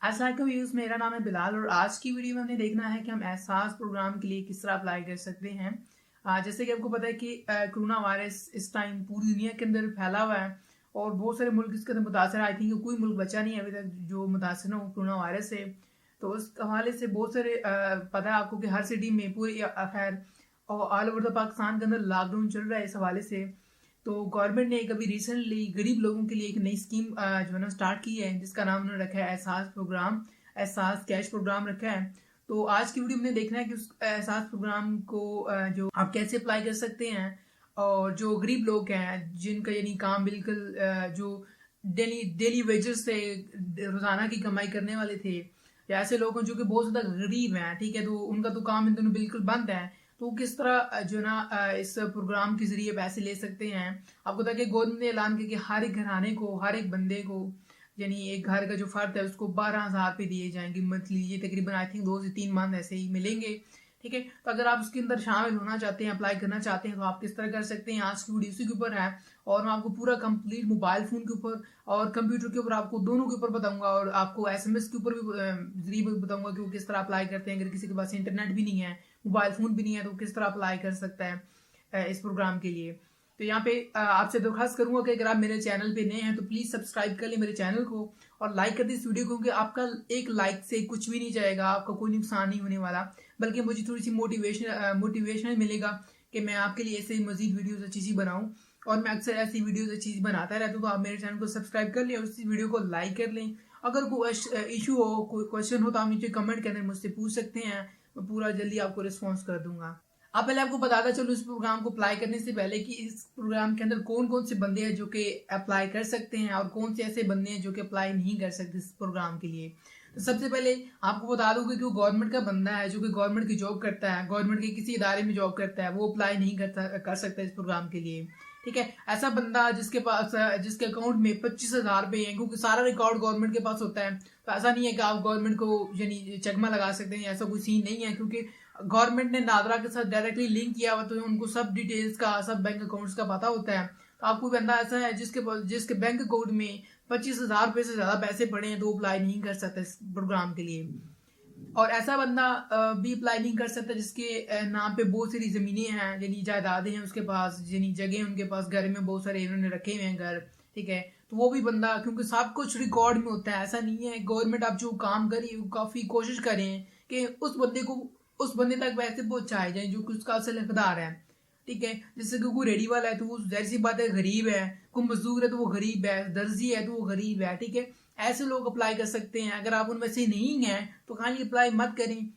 अस्सलाम वालेकुम, मेरा नाम है बिलाल और आज की वीडियो में हमने देखना है कि हम एहसास प्रोग्राम के लिए किस तरह अप्लाई कर सकते हैं। जैसे कि आपको पता है कि कोरोना वायरस इस टाइम पूरी दुनिया के अंदर फैला हुआ है और बहुत सारे मुल्क इसके अंदर मुतासर है। आई थिंक कोई मुल्क बचा नहीं है अभी तक जो मुतासर ना हो कोरोना वायरस से। तो उस हवाले से बहुत सारे पता है आपको कि हर सिटी में पूरी खैर ऑल ओवर द पाकिस्तान के अंदर लॉकडाउन चल रहा है। इस हवाले से तो गवर्नमेंट ने अभी रिसेंटली गरीब लोगों के लिए एक नई स्कीम जो है ना स्टार्ट की है, जिसका नाम उन्होंने रखा है एहसास प्रोग्राम, एहसास कैश प्रोग्राम रखा है। तो आज की वीडियो में देखना है कि उस एहसास प्रोग्राम को जो आप कैसे अप्लाई कर सकते हैं। और जो गरीब लोग हैं जिनका यानी काम बिल्कुल जो डेली डेली वेजेस से रोजाना की कमाई करने वाले थे, या ऐसे लोग हैं जो कि बहुत ज्यादा गरीब हैं, ठीक है, तो उनका तो काम इन दिनों बिल्कुल बंद है। तो किस तरह जो है ना इस प्रोग्राम के जरिए पैसे ले सकते हैं। आपको था कि गवर्नमेंट ने ऐलान किया कि हर एक घराने को, हर एक बंदे को, यानी एक घर का जो फर्द है उसको 12,000 रुपये दिए जाएंगे मंथली। ये तकरीबन आई थिंक 2 से 3 मंथ ऐसे ही मिलेंगे, ठीक है। तो अगर आप उसके अंदर शामिल होना चाहते हैं, अप्लाई करना चाहते हैं, तो आप किस तरह कर सकते हैं। आज की वीडियो इसी के ऊपर है और मैं आपको पूरा कंप्लीट मोबाइल फोन के ऊपर और कंप्यूटर के ऊपर, आपको दोनों के ऊपर बताऊंगा और आपको एसएमएस के ऊपर भी जरिए बताऊंगा कि वो किस तरह अप्लाई करते हैं। अगर किसी के पास इंटरनेट भी नहीं है, मोबाइल फोन भी नहीं है, तो किस तरह अप्लाई कर सकता है इस प्रोग्राम के लिए। तो यहाँ पे आपसे दरख्वास्त करूंगा कि अगर आप मेरे चैनल पे नए हैं तो प्लीज सब्सक्राइब कर ले मेरे चैनल को और लाइक कर दे इस वीडियो को, क्योंकि आपका एक लाइक से कुछ भी नहीं जाएगा, आपका कोई नुकसान नहीं होने वाला, बल्कि मुझे थोड़ी सी मोटिवेशन मिलेगा कि मैं आपके लिए ऐसे मजीद वीडियोस अच्छी सी बनाऊं। और मैं अक्सर ऐसी वीडियोस अच्छी बनाता रहता हूँ, तो आप मेरे चैनल को सब्सक्राइब कर लें और इस वीडियो को लाइक कर लें। अगर कोई इशू हो, कोई क्वेश्चन हो, तो आप नीचे कमेंट के अंदर मुझसे पूछ सकते हैं, मैं पूरा जल्दी आपको रिस्पॉन्स कर दूंगा। अब पहले आपको बताता चलो इस प्रोग्राम को अप्लाई करने से पहले कि इस प्रोग्राम के अंदर कौन कौन से बंदे हैं जो कि अप्लाई कर सकते हैं और कौन से ऐसे बंदे हैं जो कि अप्लाई नहीं कर सकते इस प्रोग्राम के लिए। तो सबसे पहले आपको बता दूं कि वो गवर्नमेंट का बंदा है जो कि गवर्नमेंट की जॉब करता है, गवर्नमेंट के किसी इदारे में जॉब करता है, वो अप्लाई नहीं कर सकता इस प्रोग्राम के लिए, ठीक है। ऐसा बंदा जिसके पास जिसके अकाउंट में 25,000 रुपए है, क्योंकि सारा रिकॉर्ड गवर्नमेंट के पास होता है, तो ऐसा नहीं है कि आप गवर्नमेंट को यानी चकमा लगा सकते हैं, ऐसा कोई सीन नहीं है, क्योंकि गवर्नमेंट ने नादरा के साथ डायरेक्टली लिंक किया हुआ, तो उनको सब डिटेल्स का, सब बैंक अकाउंट्स का पता होता है। तो आपको बंदा ऐसा है जिसके बैंक अकाउंट में 25,000 रुपए से ज्यादा पैसे पड़े हैं, तो अप्लाई नहीं कर सकता इस प्रोग्राम के लिए। और ऐसा बंदा भी अप्लाई नहीं कर सकता जिसके नाम पे बहुत सारी जमीनें हैं, यानी जायदादें हैं उसके पास, यानी जगह उनके पास, घर में बहुत सारे इन्होंने रखे हुए हैं घर, ठीक है। तो वो भी बंदा, क्योंकि सब कुछ रिकॉर्ड में होता है, ऐसा नहीं है। गवर्नमेंट आप जो काम कर रही है काफी कोशिश कर रहे हैं कि उस बंदे तक पैसे पहुंचाए जाए जो कि उसका असल हकदार है, ठीक है। जैसे कि कोई रेडी वाला है तो वो जाहिर सी बात है गरीब है, कोई मजदूर है तो वो गरीब है, दर्जी है तो वो गरीब है, ठीक है। ऐसे लोग अप्लाई कर सकते हैं। अगर आप उनमें से नहीं हैं तो खाली अप्लाई मत करें।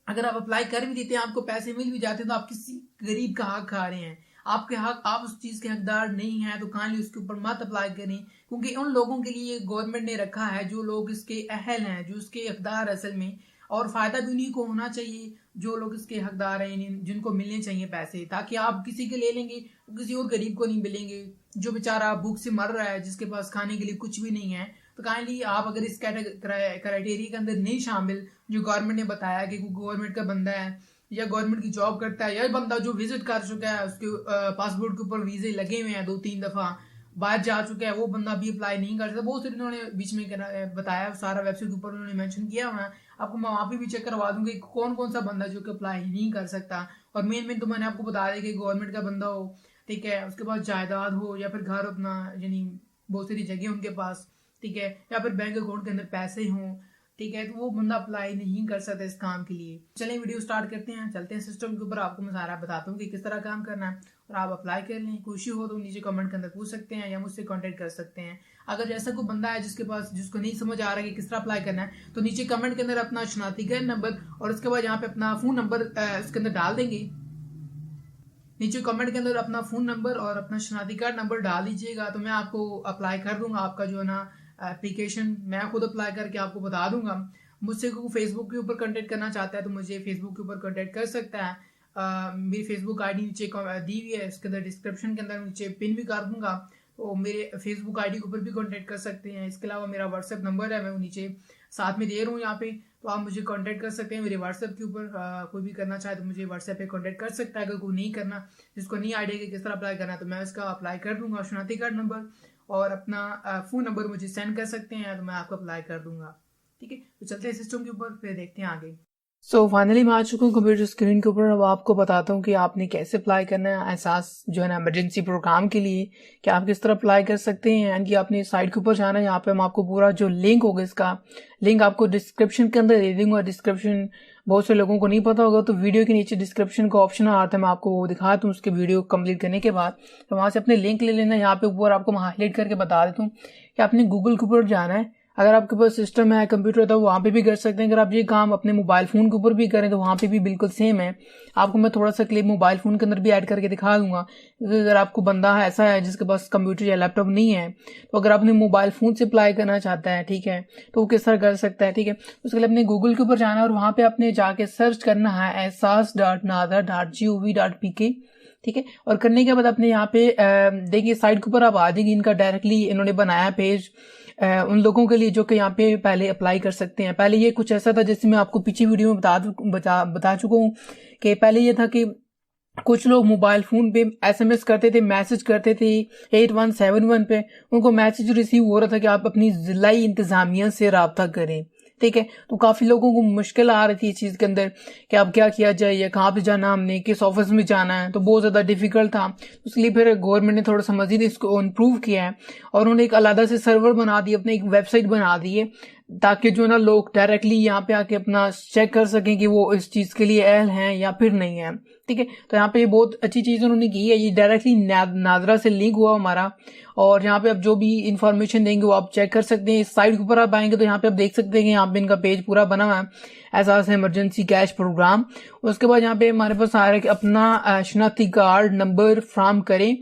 अगर आप अप्लाई कर भी देते हैं, आपको पैसे मिल भी जाते हैं, तो आप किसी गरीब का हक खा रहे हैं। आपके हक, आप उस चीज के हकदार नहीं है, तो खाली उसके ऊपर मत अप्लाई करें, क्योंकि उन लोगों के लिए गवर्नमेंट ने रखा है जो लोग इसके अहल हैं, जो इसके हकदार असल में, और फायदा भी उन्हीं को होना चाहिए जो लोग इसके हकदार हैं, जिनको मिलने चाहिए पैसे, ताकि आप किसी के ले लेंगे तो किसी और गरीब को नहीं मिलेंगे जो बेचारा भूख से मर रहा है, जिसके पास खाने के लिए कुछ भी नहीं है। तो काइंडली आप अगर इस क्राइटेरिया के अंदर नहीं शामिल जो गवर्नमेंट ने बताया कि गवर्नमेंट का बंदा है या गवर्नमेंट की जॉब करता है, या बंदा जो विजिट कर चुका है, उसके पासपोर्ट के ऊपर वीजे लगे हुए हैं 2-3 दफा, बाहर जा चुका है, वो बंदा भी अप्लाई नहीं कर सकता। बहुत से उन्होंने बीच में बताया, सारा वेबसाइट के ऊपर उन्होंने मेंशन किया हुआ है, आपको मैं वहां पे भी चेक करवा दूंगी कौन कौन सा बंदा जो कि अप्लाई नहीं कर सकता। और मेन तो मैंने आपको बता दिया कि गवर्नमेंट का बंदा हो, ठीक है, उसके पास जायदाद हो या फिर घर अपना, यानी बहुत सारी जगह उनके पास, ठीक है, या फिर बैंक अकाउंट के अंदर पैसे हों, ठीक है, तो वो बंदा अप्लाई नहीं कर सकता इस काम के लिए। चलें वीडियो स्टार्ट करते हैं, चलते हैं सिस्टम के ऊपर, आपको मैं सारा बताता हूँ कि किस तरह काम करना है और आप अप्लाई कर लें। कोई इश्यू हो तो नीचे कमेंट के अंदर पूछ सकते हैं या मुझसे कांटेक्ट कर सकते हैं। अगर जैसा कोई बंदा है जिसको नहीं समझ आ रहा है कि किस तरह अप्लाई करना है, तो नीचे कमेंट के अंदर अपना शनाख्ती कार्ड नंबर और उसके बाद यहाँ पे अपना फोन नंबर उसके अंदर डाल देंगे। नीचे कमेंट के अंदर अपना फोन नंबर और अपना शनाख्ती कार्ड नंबर डाल दीजिएगा, तो मैं आपको अप्लाई कर दूंगा। आपका जो है ना एप्लीकेशन मैं खुद अप्लाई करके आपको बता दूंगा। मुझसे कोई फेसबुक के ऊपर कांटेक्ट करना चाहता है तो मुझे फेसबुक के ऊपर कांटेक्ट कर सकता है। मेरी फेसबुक आईडी नीचे दी हुई है, इसके अंदर डिस्क्रिप्शन के अंदर नीचे पिन भी कर दूंगा, तो मेरे फेसबुक आईडी के ऊपर भी कांटेक्ट कर सकते हैं। इसके अलावा मेरा व्हाट्सएप नंबर है, मैं वो नीचे साथ में दे रहा हूँ यहाँ पे, तो आप मुझे कांटेक्ट कर सकते हैं मेरे व्हाट्सएप के ऊपर। कोई भी करना चाहे तो मुझे व्हाट्सएप पे कांटेक्ट कर सकता है। अगर कोई नहीं करना, जिसको नहीं आइडिया कि किस तरह अप्लाई करना है, तो मैं इसका अप्लाई कर दूंगा। शनाख्ती कार्ड नंबर और अपना फ़ोन नंबर मुझे सेंड कर सकते हैं, तो मैं आपको अप्लाई कर दूंगा, ठीक है, तो चलते हैं सिस्टम के ऊपर, फिर देखते हैं आगे। सो फाइनली मैं आ चुका हूँ कंप्यूटर स्क्रीन के ऊपर। अब आपको बताता हूँ कि आपने कैसे अप्लाई करना है एहसास जो है ना इमरजेंसी प्रोग्राम के लिए, कि आप किस तरह अप्लाई कर सकते हैं। एंड कि आपने साइट के ऊपर जाना है, यहाँ पे हम आपको पूरा जो लिंक होगा, इसका लिंक आपको डिस्क्रिप्शन के अंदर दे दूंगा। डिस्क्रिप्शन बहुत से लोगों को नहीं पता होगा, तो वीडियो के नीचे डिस्क्रिप्शन का ऑप्शन आता है, मैं आपको वो दिखा दूँ उसके वीडियो कंप्लीट करने के बाद। तो वहाँ से अपने लिंक ले लेना। यहाँ पे ऊपर आपको मैं हाईलाइट करके बता देता हूँ कि आपने गूगल के ऊपर जाना है। अगर आपके पास सिस्टम है, कंप्यूटर, तो वहाँ पे भी कर सकते हैं। अगर आप ये काम अपने मोबाइल फ़ोन के ऊपर भी करें तो वहाँ पे भी बिल्कुल सेम है। आपको मैं थोड़ा सा क्लिप मोबाइल फ़ोन के अंदर भी ऐड करके दिखा दूंगा। अगर आपको बंदा है ऐसा है जिसके पास कंप्यूटर या लैपटॉप नहीं है, तो अगर आपने मोबाइल फ़ोन से अप्लाई करना चाहता है, ठीक है, तो वो किस तरह कर सकता है। ठीक है, उसके लिए अपने गूगल के ऊपर जाना है और वहाँ पे आपने जाके सर्च करना है ehsas.nadar.gov.pk। ठीक है, और करने के बाद अपने यहाँ पे देखिए साइट के ऊपर आप आ जाएंगे। इनका डायरेक्टली इन्होंने बनाया पेज उन लोगों के लिए जो कि यहाँ पे पहले अप्लाई कर सकते हैं। पहले ये कुछ ऐसा था, जैसे मैं आपको पिछली वीडियो में बता चुका हूँ कि पहले ये था कि कुछ लोग मोबाइल फोन पे SMS करते थे, मैसेज करते थे 8171 पे, उनको मैसेज रिसीव हो रहा था कि आप अपनी जिलाई इंतजामिया से राब्ता करें। ठीक है, तो काफी लोगों को मुश्किल आ रही थी इस चीज के अंदर कि अब क्या किया जाए, या कहाँ पे जाना, हमने किस ऑफिस में जाना है, तो बहुत ज्यादा डिफिकल्ट था। उसके लिए फिर गवर्नमेंट ने थोड़ा सा मजीद इसको इम्प्रूव किया है और उन्होंने एक अलग से सर्वर बना दिया, अपने एक वेबसाइट बना दी है, ताकि जो ना लोग डायरेक्टली यहाँ पे आके अपना चेक कर सकें कि वो इस चीज के लिए अहल हैं या फिर नहीं है। ठीक है, तो यहाँ पे ये बहुत अच्छी चीज उन्होंने की है। ये डायरेक्टली नादरा से लिंक हुआ हमारा, और यहाँ पे आप जो भी इंफॉर्मेशन देंगे वो आप चेक कर सकते हैं। इस साइट के ऊपर आप आएंगे तो यहाँ पे आप देख सकते हैं कि यहाँ पे इनका पेज पूरा बना हुआ है, एहसास इमरजेंसी कैश प्रोग्राम। उसके बाद यहाँ पे हमारे पास आ रहा है कि अपना शनाख्ती कार्ड नंबर फ्राहम करें,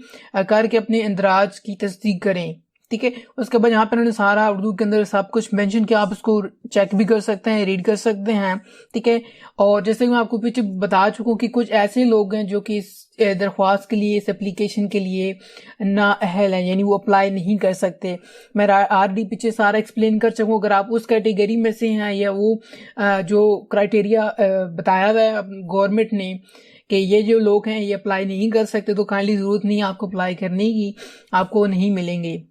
करके अपने इंदराज की तस्दीक करें। ठीक है, उसके बाद यहाँ पे उन्होंने सारा उर्दू के अंदर सब कुछ मेंशन किया, आप इसको चेक भी कर सकते हैं, रीड कर सकते हैं। ठीक है, और जैसे कि मैं आपको पीछे बता चुका हूँ कि कुछ ऐसे लोग हैं जो कि इस दरख्वास्त के लिए, इस एप्लीकेशन के लिए ना अहल है, यानी वो अप्लाई नहीं कर सकते। मैं ऑलरेडी पीछे सारा एक्सप्लेन कर चुका हूँ। अगर आप उस कैटेगरी में से हैं या वो जो क्राइटेरिया बताया हुआ है गवर्नमेंट ने कि ये जो लोग हैं ये अप्लाई नहीं कर सकते, तो काइंडली जरूरत नहीं है आपको अप्लाई करने की, आपको नहीं मिलेंगे।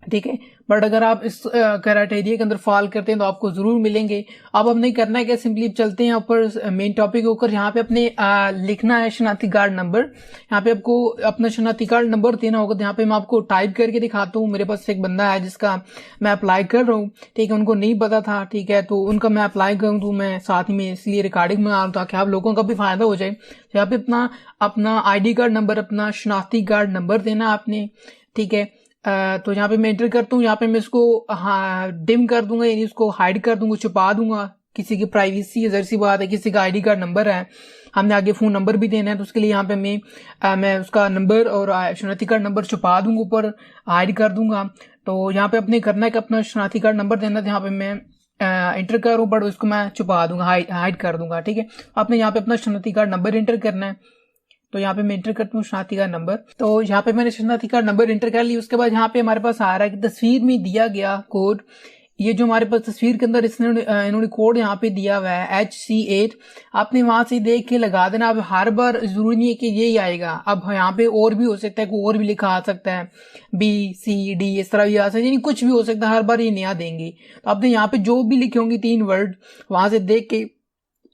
ठीक है, बट अगर आप इस क्राइटेरिया के अंदर फॉल करते हैं तो आपको जरूर मिलेंगे। अब हमने करना है क्या, सिंपली चलते हैं ऊपर मेन टॉपिक होकर। यहाँ पे अपने लिखना है शनाख्ती कार्ड नंबर। यहाँ पे आपको अपना शनाख्ती कार्ड नंबर देना होगा। तो यहाँ पे मैं आपको टाइप करके दिखाता हूँ। मेरे पास एक बंदा है जिसका मैं अप्लाई कर रहा हूँ, ठीक है, उनको नहीं पता था, ठीक है, तो उनका मैं अप्लाई करूँ तो मैं साथ में इसलिए रिकॉर्डिंग बना रहा हूँ ताकि आप लोगों का भी फायदा हो जाए। तो यहाँ पे अपना ID कार्ड नंबर, अपना शनाख्ती कार्ड नंबर देना आपने। ठीक है, तो यहाँ पे मैं एंटर करता हूँ। यहाँ पे मैं इसको डिम कर दूंगा, यानी इसको हाइड कर दूंगा, छुपा दूंगा। किसी की प्राइवेसी जर सी बात है, किसी का ID कार्ड नंबर है, हमने आगे फोन नंबर भी देना है, तो उसके लिए यहाँ पे मैं उसका नंबर और शनाख्ती कार्ड नंबर छुपा दूंगा, ऊपर हाइड कर दूंगा। तो यहाँ पे अपने करना है कि अपना शनाख्ती कार्ड नंबर देना था, यहाँ पे मैं एंटर करूँ, बट उसको मैं छुपा दूंगा, हाइड कर दूंगा। ठीक है, आपने यहाँ पे अपना शनाख्ती कार्ड नंबर एंटर करना है। तो यहाँ पे मैं इंटर करता हूँ शनाख्ती कार्ड नंबर। तो यहाँ पे मैंने शनाख्ती कार्ड नंबर इंटर कर लिया। उसके बाद यहाँ पे हमारे पास आ रहा है कि तस्वीर में दिया गया कोड, ये जो हमारे पास तस्वीर के अंदर इन्होंने कोड यहाँ पे दिया हुआ है HC8, आपने वहां से देख के लगा देना। अब हर बार जरूरी नहीं है कि यही आएगा, अब यहाँ पे और भी हो सकता है, कोई और भी लिखा आ सकता है, BCD इस तरह भी आ सकता है, यानी कुछ भी हो सकता है, हर बार ये नया देंगे। तो आपने यहाँ पे जो भी लिखे होंगे 3 वर्ड वहां से देख के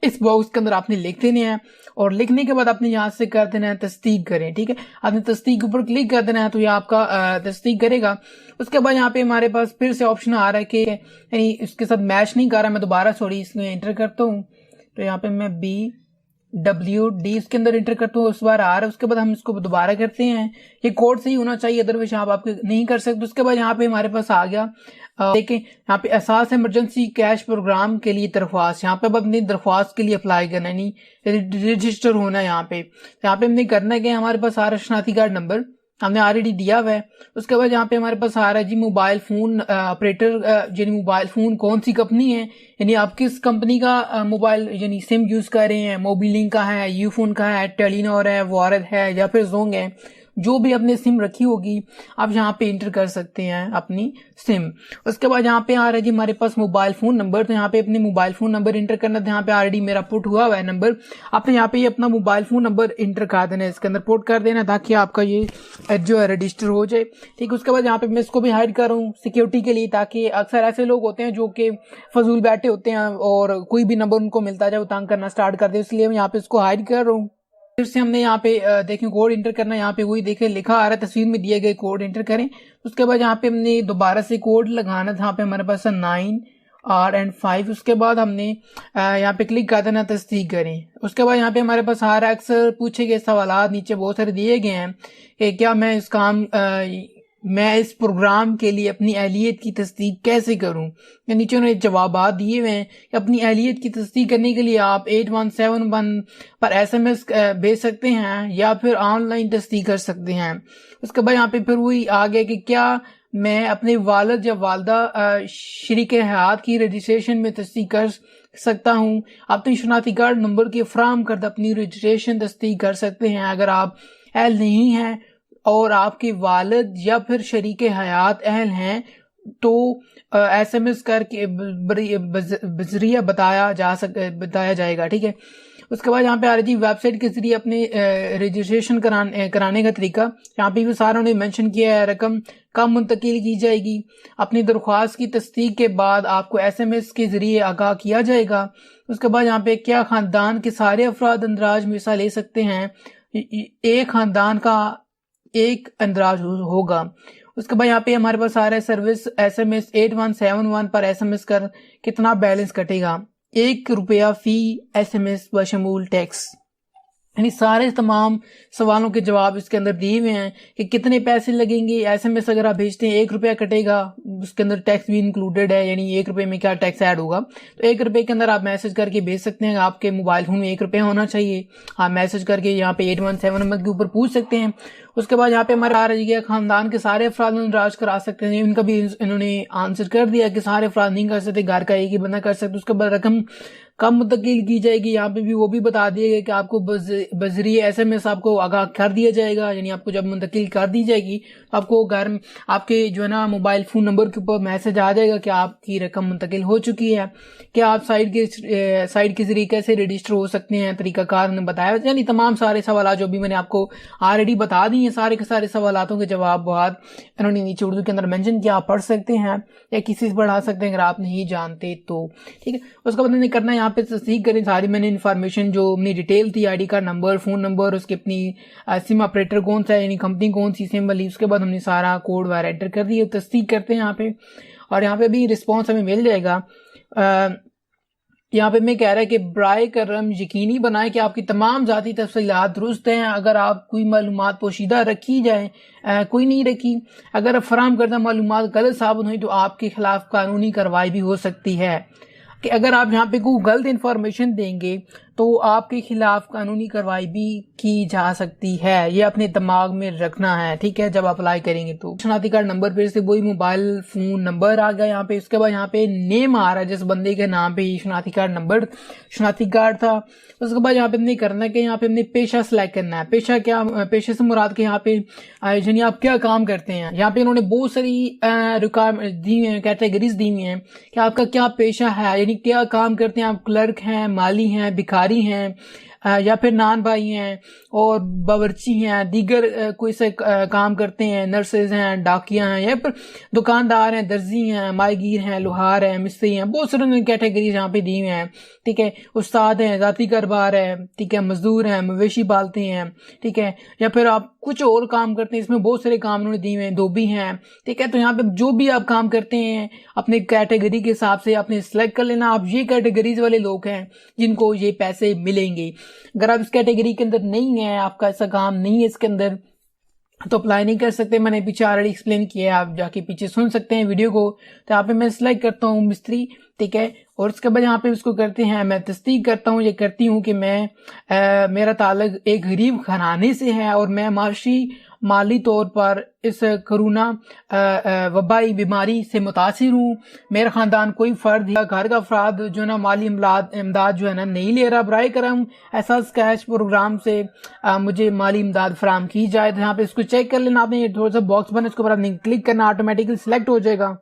इस बॉक्स के अंदर आपने लिख देने हैं, और लिखने के बाद आपने यहाँ से कर देना है तस्दीक करें। ठीक है, आपने तस्दीक के ऊपर क्लिक कर देना है तो ये आपका तस्दीक करेगा। उसके बाद यहाँ पे हमारे पास फिर से ऑप्शन आ रहा है कि यानी इसके साथ मैच नहीं कर रहा, मैं दोबारा इसमें एंटर करता हूँ। तो यहाँ पे मैं BWD इसके अंदर एंटर करता हूँ, उस बार आ रहा है। उसके बाद हम इसको दोबारा करते हैं, ये कोड सही होना चाहिए, अदरवाइज आप नहीं कर सकते। उसके बाद यहाँ पे हमारे पास आ गया, देखें यहाँ पे एहसास इमरजेंसी कैश प्रोग्राम के लिए दरख्वास्त। यहाँ पे अब अपनी दरख्वास्त के लिए अप्लाई करना है, नहीं रजिस्टर होना है। यहाँ पे हमने करना है कि हमारे पास आ रहा है शनाख्ती कार्ड नंबर, हमने ऑलरेडी दिया हुआ है। उसके बाद यहाँ पे हमारे पास आ रहा है जी मोबाइल फोन ऑपरेटर, यानी मोबाइल फोन कौन सी कंपनी है, यानी आप किस कंपनी का मोबाइल यानी सिम यूज कर रहे हैं, मोबिलिंक का है, यूफोन का है, टेलीनॉर है, वारद है या फिर जोंग है, जो भी आपने सिम रखी होगी आप यहाँ पे इंटर कर सकते हैं अपनी सिम। उसके बाद यहाँ पे आ रहा है जी हमारे पास मोबाइल फोन नंबर, तो यहाँ पे अपने मोबाइल फोन नंबर इंटर करना, तो यहाँ पे ऑलरेडी मेरा पुट हुआ है नंबर। आपने यहाँ पे अपना मोबाइल फोन नंबर इंटर कर देना है, इसके अंदर पुट कर देना ताकि आपका ये जो है रजिस्टर हो जाए। ठीक, उसके बाद यहाँ पे मैं इसको भी हाइड कर रहा हूँ सिक्योरिटी के लिए, ताकि अक्सर ऐसे लोग होते हैं जो कि फजूल बैठे होते हैं और कोई भी नंबर उनको मिलता है वो तंग करना स्टार्ट कर दे, इसलिए मैं यहाँ पे इसको हाइड कर रहा हूँ। फिर से हमने यहाँ पे देखें कोड इंटर करना, यहाँ पे वही देखें लिखा आ रहा है तस्वीर में दिए गए कोड इंटर करें। उसके बाद यहाँ पे हमने दोबारा से कोड लगाना था, यहाँ पे हमारे पास 9R&5। उसके बाद हमने यहाँ पे क्लिक कर देना तस्दीक करें। उसके बाद यहाँ पे हमारे पास हर अक्सर पूछे गए सवाल नीचे बहुत सारे दिए गए हैं कि क्या मैं इस प्रोग्राम के लिए अपनी अहलियत की तस्दीक कैसे करूं। नीचे उन्होंने जवाब दिए हुए हैं कि अपनी अहलियत की तस्दीक करने के लिए आप 8171 पर SMS भेज सकते हैं या फिर ऑनलाइन तस्दीक कर सकते हैं। उसके बाद यहाँ पे फिर वही आ गया कि क्या मैं अपने वालिद या वालदा शरीक हयात की रजिस्ट्रेशन में तस्दीक कर सकता हूँ। अपने शनाख्ती कार्ड नंबर के फराहम करदा अपनी रजिस्ट्रेशन तस्दीक कर सकते हैं। अगर आप अहल नहीं हैं और आपके वालिद या फिर शरीक हयात अहल हैं तो SMS करके बजरिया बताया जाएगा। ठीक है, उसके बाद यहाँ पे RG वेबसाइट के जरिए अपने रजिस्ट्रेशन कराने का तरीका यहाँ पे भी सारा उन्होंने मेंशन किया है। रकम कब मुंतकिल की जाएगी, अपनी दरख्वास्त की तस्दीक के बाद आपको SMS के जरिए आगाह किया जाएगा। उसके बाद यहाँ पे क्या खानदान के सारे अफराद अंदराज में हिस्सा ले सकते हैं, एक खानदान का एक अंदराज होगा। उसके बाद यहाँ पे हमारे पास आ रहा है सर्विस SMS 8171 पर SMS कर कितना बैलेंस कटेगा, ₹1 फी SMS बशमूल टैक्स। यानी सारे तमाम सवालों के जवाब इसके अंदर दिए हुए हैं कि कितने पैसे लगेंगे। SMS अगर आप भेजते हैं ₹1 कटेगा, उसके अंदर टैक्स भी इंक्लूडेड है, यानी ₹1 में क्या टैक्स ऐड होगा। तो ₹1 के अंदर आप मैसेज करके भेज सकते हैं। आपके मोबाइल फोन में ₹1 होना चाहिए, आप मैसेज करके यहाँ पे 817 नंबर के ऊपर पूछ सकते हैं। उसके बाद यहाँ पे हमारे आ रही है खानदान के सारे अफराद इंदराज करा सकते हैं, इनका भी इन्होंने आंसर कर दिया कि सारे अफराद नहीं कर सकते, घर का एक ही बंदा कर सकते। उसके बाद रकम कब मुंतकिल की जाएगी, यहाँ पे भी वो भी बता दिया गया कि आपको बजरिए SMS आपको आगाह कर दिया जाएगा, यानी आपको जब मुंतकिल कर दी जाएगी आपको घर में आपके जो है ना मोबाइल फोन नंबर के ऊपर मैसेज आ जाएगा कि आपकी रकम मुंतकिल हो चुकी है। क्या आप साइट के जरिए कैसे रजिस्टर हो सकते हैं, तरीकाकार ने बताया। यानी तमाम सारे सवाल जो भी मैंने आपको ऑलरेडी बता दी हैं, सारे के सारे सवालों के जवाब बहुत इन्होंने नीचे उर्दू के अंदर मेंशन किया, आप पढ़ सकते हैं या किसी से पढ़ा सकते हैं अगर आप नहीं जानते तो। ठीक है, उसका बाद नहीं करना, यहाँ पे तस्दीक करें सारी मैंने इन्फॉर्मेशन जो अपनी डिटेल थी, ID card number, phone number, उसके अपनी सिम ऑपरेटर कौन सा है, यानी कंपनी कौन सी सिम वाली। उसके बाद हमने सारा कोड वगैरह एंटर कर दिया, तस्दीक करते हैं यहाँ पे, और यहाँ पे भी रिस्पॉन्स हमें मिल जाएगा। यहाँ पे मैं कह रहा है कि बराए करम यकीनी बनाएं कि आपकी तमाम जाती तफसीलात दुरुस्त हैं। अगर आप कोई मालूमात पोशीदा रखी जाए, कोई नहीं रखी, अगर फराहम करदा मालूमात गलत साबित हुई तो आपके खिलाफ कानूनी कार्रवाई भी हो सकती है। कि अगर आप यहाँ पे कोई गलत इंफॉर्मेशन देंगे तो आपके खिलाफ कानूनी कार्रवाई भी की जा सकती है, ये अपने दिमाग में रखना है। ठीक है, जब अप्लाई करेंगे तो शनाख्ती कार्ड नंबर फिर से वही मोबाइल फोन नंबर आ गया यहाँ पे। उसके बाद यहाँ पे नेम आ रहा है, जिस बंदे के नाम पे शनाख्ती कार्ड नंबर शनाख्ती कार्ड था। उसके बाद यहाँ पे हमने करना है कि यहाँ पे हमने पेशा सिलेक्ट करना है। पेशा क्या, पेशे से मुराद के यहाँ पे यानी आप क्या काम करते हैं। यहाँ पे इन्होंने बहुत सारी रिक्वायरमेंट दी हुई है, कैटेगरीज दी हुई है कि आपका क्या पेशा है, यानी क्या काम करते हैं आप। क्लर्क हैं, माली हैं, भिखारी हैं, या फिर नान भाई हैं और बावर्ची हैं, दीगर कोई से काम करते हैं, नर्सेज हैं, डाकिया हैं, या फिर दुकानदार हैं, दर्जी हैं, माईगीर हैं, लोहार हैं, मिस्त्री हैं, बहुत सारे कैटेगरीज यहाँ पे दी हुई हैं। ठीक है, उस्ताद हैं, जाती कारोबार है, ठीक है, मजदूर हैं, मवेशी पालते हैं, ठीक है, या फिर आप कुछ और काम करते हैं, इसमें बहुत सारे काम उन्होंने दिए हुए हैं, धोबी हैं। ठीक है, तो यहाँ पे जो भी आप काम करते हैं अपने कैटेगरी के हिसाब से आपने सिलेक्ट कर लेना, आप ये कैटेगरीज वाले लोग हैं जिनको ये पैसे मिलेंगे। अगर आप इस कैटेगरी के अंदर नहीं है, आपका ऐसा काम नहीं है इसके अंदर, तो अप्लाई नहीं कर सकते। मैंने पीछे ऑलरेडी एक्सप्लेन किया है, आप जाके पीछे सुन सकते हैं वीडियो को। तो यहाँ पे मैं सिलेक्ट करता हूँ मिस्त्री, ठीक है, और उसके बाद यहाँ पे उसको करते हैं, मैं तस्दीक करता हूँ, ये करती हूँ कि मैं मेरा ताल्लुक एक गरीब घराने से है और मैं माशी माली तौर पर इस कोरोना वबाई बीमारी से मुतासिर हूँ। मेरा ख़ानदान कोई फ़र्द या घर का अफराद जो ना माली इमदाद जो है ना नहीं ले रहा, बराए करम एहसास कैश प्रोग्राम से मुझे माली इमदाद फराम की जाए। तो यहाँ पे इसको चेक कर लेना आपने, थोड़ा सा बॉक्स बना, इसके ऊपर आपने क्लिक करना, ऑटोमेटिकली सिलेक्ट हो जाएगा।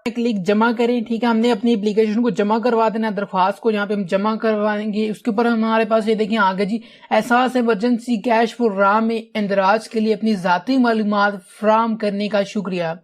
क्लिक जमा करें, ठीक है। हमने अपनी एप्लीकेशन को जमा करवा देना, दरख्वास्त को जहाँ पे हम जमा करवाएंगे उसके ऊपर हमारे पास ये देखिए आगे जी, एहसास इमरजेंसी कैश प्रोग्राम में इंदराज के लिए अपनी ज़ाती मालूमात फ्राहम करने का शुक्रिया।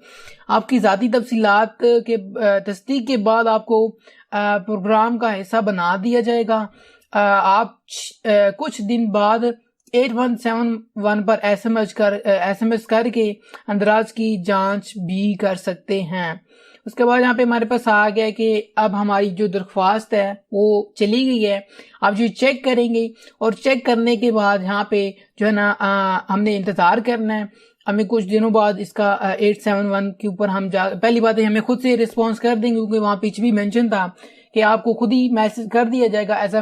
आपकी ज़ाती तफसीलात के तस्दीक के बाद आपको प्रोग्राम का हिस्सा बना दिया जाएगा। आप कुछ दिन बाद 8171 पर एसएमएस करके अंदराज की जांच भी कर सकते हैं। उसके बाद यहाँ पे हमारे पास आ गया कि अब हमारी जो दरख्वास्त है वो चली गई है। आप जो चेक करेंगे और चेक करने के बाद यहाँ पे जो है ना हमने इंतज़ार करना है। हमें कुछ दिनों बाद इसका 871 के ऊपर हम पहली बात है हमें खुद से रिस्पॉन्स कर देंगे, क्योंकि वहाँ पीछे भी मेंशन था कि आपको खुद ही मैसेज कर दिया जाएगा, एज अ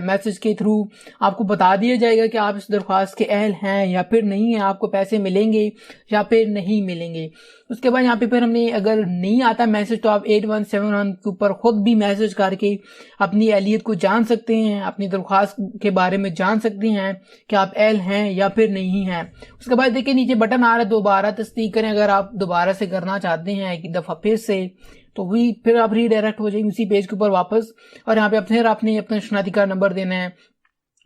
मैसेज के थ्रू आपको बता दिया जाएगा कि आप इस दरख्वास्त के अहल हैं या फिर नहीं है, आपको पैसे मिलेंगे या फिर नहीं मिलेंगे। उसके बाद यहाँ पे फिर हमने अगर नहीं आता मैसेज तो आप 8171 के ऊपर खुद भी मैसेज करके अपनी अहलियत को जान सकते हैं, अपनी दरख्वास्त के बारे में जान सकते हैं कि आप अहल हैं या फिर नहीं हैं। उसके बाद देखिए नीचे बटन आ रहा है दोबारा तस्दीक करें। अगर आप दोबारा से करना चाहते हैं एक दफ़ा फिर से तो वही फिर आप रीडायरेक्ट हो जाएंगे उसी पेज के ऊपर वापस, और यहाँ पे फिर आपने अपना शनाख्ती कार्ड नंबर देना है।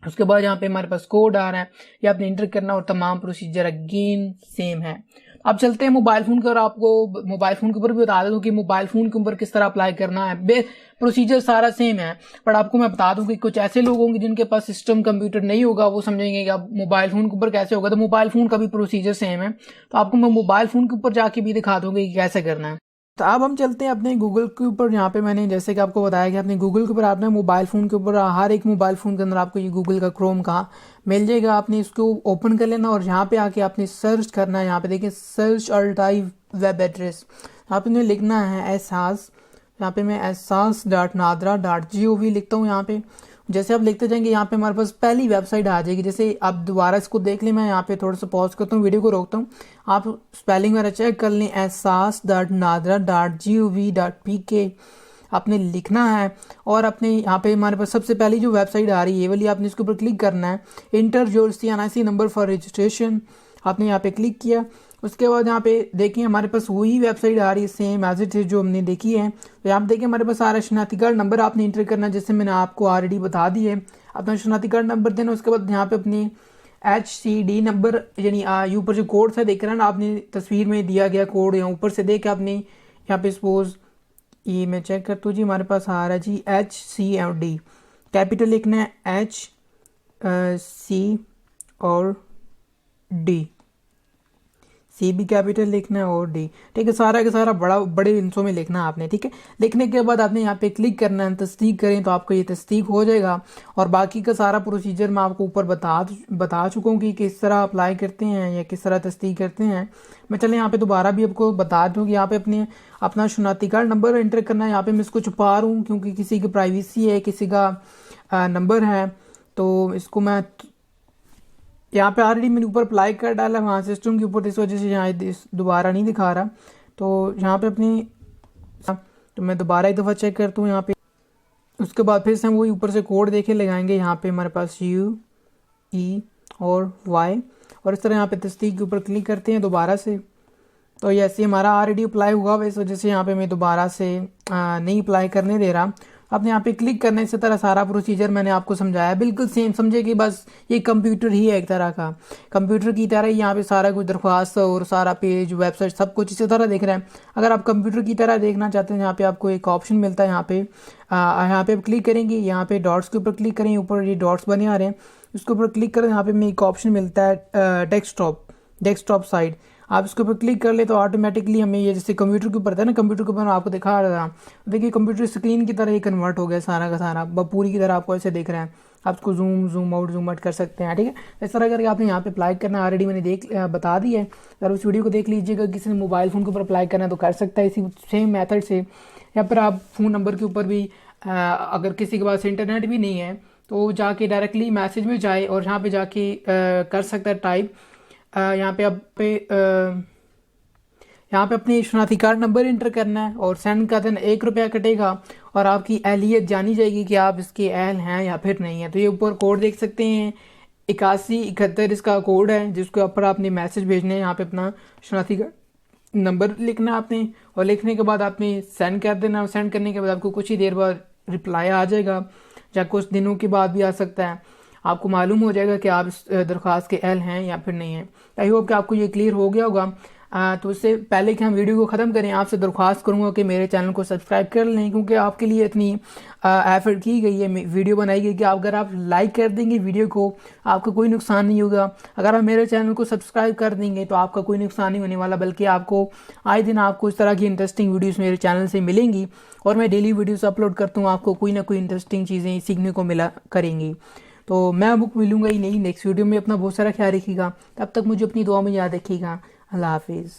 उसके बाद यहाँ पे हमारे पास कोड आ रहा है, ये आपने इंटर करना और तमाम प्रोसीजर अगेन सेम है। अब चलते हैं मोबाइल फ़ोन के, और आपको मोबाइल फ़ोन के ऊपर भी बता दूं कि मोबाइल फ़ोन के ऊपर किस तरह अप्लाई करना है। प्रोसीजर सारा सेम है, पर आपको मैं बता दूं कि कुछ ऐसे लोग होंगे जिनके पास सिस्टम कंप्यूटर नहीं होगा, वो समझेंगे कि अब मोबाइल फ़ोन के ऊपर कैसे होगा। तो मोबाइल फ़ोन का भी प्रोसीजर सेम है, तो आपको मैं मोबाइल फ़ोन के ऊपर जाके भी दिखा दूंगी कि कैसे करना है। तो अब हम चलते हैं अपने गूगल के ऊपर। यहाँ पे मैंने जैसे कि आपको बताया कि अपने गूगल के ऊपर आपने मोबाइल फ़ोन के ऊपर हर एक मोबाइल फ़ोन के अंदर आपको ये गूगल का क्रोम का मिल जाएगा। आपने इसको ओपन कर लेना और यहाँ पे आके आपने सर्च करना है। यहाँ पे देखिए सर्च अल्टाइव वेब एड्रेस, आपने लिखना है एहसास। यहाँ पे मैं एहसास.nadra.gov लिखता हूँ। यहाँ पे जैसे आप लिखते जाएंगे यहाँ पे हमारे पास पहली वेबसाइट आ जाएगी। जैसे आप दोबारा इसको देख लें, मैं यहाँ पे थोड़ा सा पॉज करता हूँ, वीडियो को रोकता हूँ, आप स्पेलिंग वगैरह चेक कर लें। एहसास.nadra.gov.pk आपने लिखना है और अपने यहाँ पे हमारे पास सबसे पहली जो वेबसाइट आ रही है ये वाली, आपने इसके ऊपर क्लिक करना है। Inter your CNIC number for registration, आपने यहाँ पे क्लिक किया। उसके बाद यहाँ पे देखिए हमारे पास वही वेबसाइट आ रही है सेम एज इट इज जो हमने देखी है। तो यहाँ पे देखिए हमारे पास आ रहा है शनाख्ती कार्ड नंबर आपने इंटर करना है, जैसे मैंने आपको ऑलरेडी बता दी है। अपना शनाख्ती कार्ड नंबर देना, उसके बाद यहाँ पे अपनी HCD नंबर यानी ऊपर जो कोड था देख रहे हैं ना, आपने तस्वीर में दिया गया कोड यहाँ ऊपर से देख के आपने यहाँ पे सपोज ये मैं चेक करता हूँ जी, हमारे पास आ रहा है जी HCD, कैपिटल लिखना है HC और D, C भी कैपिटल लिखना है और D, ठीक है। सारा का सारा बड़े इंसों में लिखना है आपने, ठीक है। लिखने के बाद आपने यहाँ पे क्लिक करना है, तस्दीक करें तो आपको ये तस्दीक हो जाएगा। और बाकी का सारा प्रोसीजर मैं आपको ऊपर बता चुका हूँ कि किस तरह अप्लाई करते हैं या किस तरह तस्दीक करते हैं। मैं चले यहाँ पे दोबारा भी आपको बता दूँ कि यहाँ पे अपना शनाख्ती कार्ड नंबर एंटर करना है। यहाँ पे मैं इसको छुपा रहा हूँ क्योंकि किसी की प्राइवेसी है, किसी का नंबर है, तो इसको मैं यहाँ पे ऑलरेडी मैंने ऊपर अप्लाई कर डाला वहाँ सिस्टम के ऊपर, इस वजह से यहाँ दोबारा नहीं दिखा रहा। तो यहाँ पे तो मैं दोबारा एक दफ़ा चेक करता हूँ यहाँ पे। उसके बाद फिर से हम वही ऊपर से कोड देखे लगाएंगे। यहाँ पे हमारे पास UE और Y, और इस तरह यहाँ पे तस्दीक के ऊपर क्लिक करते हैं दोबारा से। तो ये ऐसे हमारा ऑलरेडी अप्लाई हुआ, इस वजह से यहाँ पे मैं दोबारा से नहीं अप्लाई करने दे रहा। आपने यहाँ पे क्लिक करने से तरह सारा प्रोसीजर मैंने आपको समझाया, बिल्कुल सेम समझे कि बस ये कंप्यूटर ही है, एक तरह का कंप्यूटर की तरह ही यहाँ पे सारा कुछ दरख्वास्त और सारा पेज वेबसाइट सब कुछ इसी तरह देख रहे हैं। अगर आप कंप्यूटर की तरह देखना चाहते हैं यहाँ पे आपको एक ऑप्शन मिलता है, यहाँ पे क्लिक करेंगे, यहाँ पे डॉट्स के ऊपर क्लिक करें, ऊपर ये डॉट्स बने आ रहे हैं, उसके ऊपर क्लिक करें। यहाँ पे में एक ऑप्शन मिलता है डेस्कटॉप साइड, आप इसके ऊपर क्लिक कर ले तो ऑटोमेटिकली हमें ये जैसे कंप्यूटर के ऊपर था ना, कंप्यूटर के ऊपर आपको दिखा रहा था, देखिए कंप्यूटर स्क्रीन की तरह ये कन्वर्ट हो गया सारा का सारा, पूरी की तरह आपको ऐसे दिख रहा है। आप इसको जूम आउट कर सकते हैं, ठीक है। इस तरह करके आपने यहाँ पे अप्लाई करना ऑलरेडी मैंने बता दी है। अगर उस वीडियो को देख लीजिएगा, किसी ने मोबाइल फ़ोन के ऊपर अप्लाई करना है तो कर सकता है इसी सेम मेथड से, या फिर आप फ़ोन नंबर के ऊपर भी अगर किसी के पास इंटरनेट भी नहीं है तो जाके डायरेक्टली मैसेज में जाए और यहाँ पे जाके कर सकता है टाइप यहाँ पे अपनी शनाख्ती कार्ड नंबर इंटर करना है और सेंड कर देना। 1 रुपया कटेगा और आपकी अहलियत जानी जाएगी कि आप इसके अहल हैं या फिर नहीं है। तो ये ऊपर कोड देख सकते हैं 8171 इसका कोड है, जिसके ऊपर आपने मैसेज भेजने हैं। यहाँ पे अपना शनाख्ती कार्ड नंबर लिखना है आपने, और लिखने के बाद आपने सेंड कर देना। और सेंड करने के बाद आपको कुछ ही देर बाद रिप्लाई आ जाएगा, या कुछ दिनों के बाद भी आ सकता है। आपको मालूम हो जाएगा कि आप इस दरख्वास्त के अहल हैं या फिर नहीं है। आई होप कि आपको ये क्लियर हो गया होगा। तो उससे पहले कि हम वीडियो को ख़त्म करें, आपसे दरख्वास्त करूंगा कि मेरे चैनल को सब्सक्राइब कर लें, क्योंकि आपके लिए इतनी एफर्ट की गई है, वीडियो बनाई गई कि अगर आप लाइक कर देंगे वीडियो को आपका कोई नुकसान नहीं होगा। अगर आप मेरे चैनल को सब्सक्राइब कर देंगे तो आपका कोई नुकसान नहीं होने वाला, बल्कि आपको आए दिन आपको इस तरह की इंटरेस्टिंग वीडियोस मेरे चैनल से मिलेंगी। और मैं डेली वीडियोस अपलोड करता हूँ, आपको कोई ना कोई इंटरेस्टिंग चीज़ें सीखने को मिला करेंगी। तो मैं बुक मिलूंगा ही नहीं नेक्स्ट वीडियो में। अपना बहुत सारा ख्याल रखिएगा, तब तक मुझे अपनी दुआ में याद रखिएगा। अल्लाह हाफिज़।